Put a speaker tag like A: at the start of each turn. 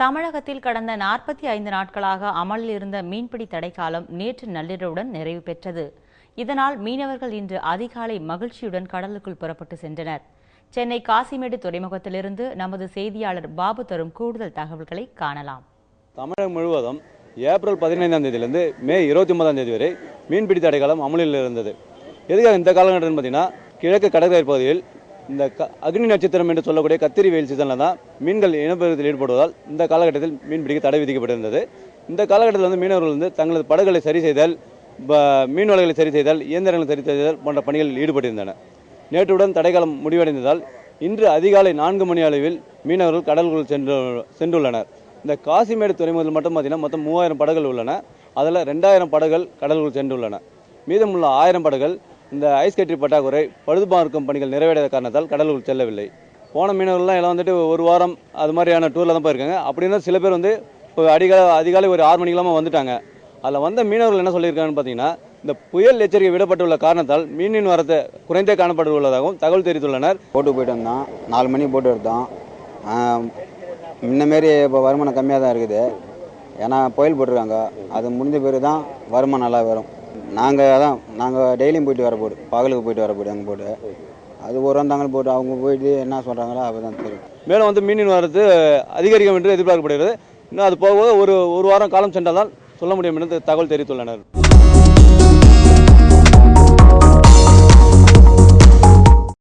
A: தமிழகத்தில் கடந்த 45 நாட்களாக அமலில் இருந்த மீன்பிடி தடைக்காலம் நேற்று நள்ளிரவுடன் நிறைவு பெற்றது. இதனால் மீனவர்கள் இன்று அதிகாலை மகிழ்ச்சியுடன் கடலுக்குள் புறப்பட்டு சென்றனர். சென்னை காசிமேடு துறைமுகத்திலிருந்து நமது செய்தியாளர் பாபு தரும் கூடுதல் தகவல்களை காணலாம்.
B: தமிழகம் முழுவதும் ஏப்ரல் 15ஆம் தேதியிலிருந்து மே 29ஆம் தேதி வரை மீன்பிடி தடைக்காலம் அமலில் இருந்தது. எதுக்காக இந்த காலகட்டம் பார்த்தீங்கன்னா, கிழக்கு கடற்கரை பகுதியில் இந்த அக்னி நட்சத்திரம் என்று சொல்லக்கூடிய கத்திரி வெயில் சீசனில் தான் மீன்கள் இனப்பெருக்கத்தில் ஈடுபடுவதால் இந்த காலகட்டத்தில் மீன்பிடிக்க தடை விதிக்கப்பட்டிருந்தது. இந்த காலகட்டத்தில் மீனவர்கள் தங்களது படகுகளை சரி செய்தல், மீன் வலைகளை சரி செய்தல், இயந்திரங்களை சரி செய்தல் போன்ற பணிகளில் ஈடுபட்டிருந்தனர். நேற்றுடன் தடைக்காலம் முடிவடைந்ததால் இன்று அதிகாலை 4 மணி அளவில் மீனவர்கள் கடலுக்குள் சென்றுள்ளனர். இந்த காசிமேடு துறைமுகத்தில் மட்டும் பார்த்தீங்கன்னா மொத்தம் 3000 படகுகள் உள்ளன. அதில் 2000 படகுகள் கடலுக்குள் சென்றுள்ளன. மீதமுள்ள 1000 படகுகள் இந்த ஐஸ் கட்டி பற்றாக்குறை, பழுதுபார்க்கும் பணிகள் நிறைவேறாத காரணத்தால் கடலுக்குள் செல்லவில்லை. போன மீனவர்கள்லாம் எல்லாம் ஒரு வாரம் அது மாதிரியான டூரில் தான் போயிருக்காங்க. அப்படின்னா சில பேர் இப்போ அதிகாலை ஒரு 6 மணிக்கெல்லாமல் வந்துட்டாங்க. அதில் வந்த மீனவர்கள் என்ன சொல்லியிருக்காங்கன்னு பார்த்தீங்கன்னா, இந்த புயல் எச்சரிக்கை விடப்பட்டுள்ள காரணத்தால் மீனின் வரத்து குறைந்தே காணப்பட்டுள்ளதாகவும் தகவல் தெரிவித்துள்ளனர்.
C: போட்டு போயிட்டு வந்தோம், 4 மணி போட்டு எடுத்தோம். முன்னமாரி இப்போ வருமானம் கம்மியாக தான் இருக்குது. ஏன்னா புயல் போட்டிருக்காங்க. அது முடிஞ்ச பிறகு தான் வருமானம் நல்லா வரும். நாங்கள் டெய்லியும் போயிட்டு வர போடு, பகலுக்கு போயிட்டு வர போடு அங்கே போட்டு. அது ஒரு வந்தாங்களும் போட்டு அவங்க போயிட்டு என்ன சொல்கிறாங்களோ அப்போ தான் தெரியும்.
B: மேலும் மீனின் வரத்து அதிகரிக்கும் என்று எதிர்பார்க்கப்படுகிறது. இன்னும் அது போக ஒரு வாரம் காலம் சென்றால் தான் சொல்ல முடியும் என்று தகவல் தெரிவித்துள்ளனர்.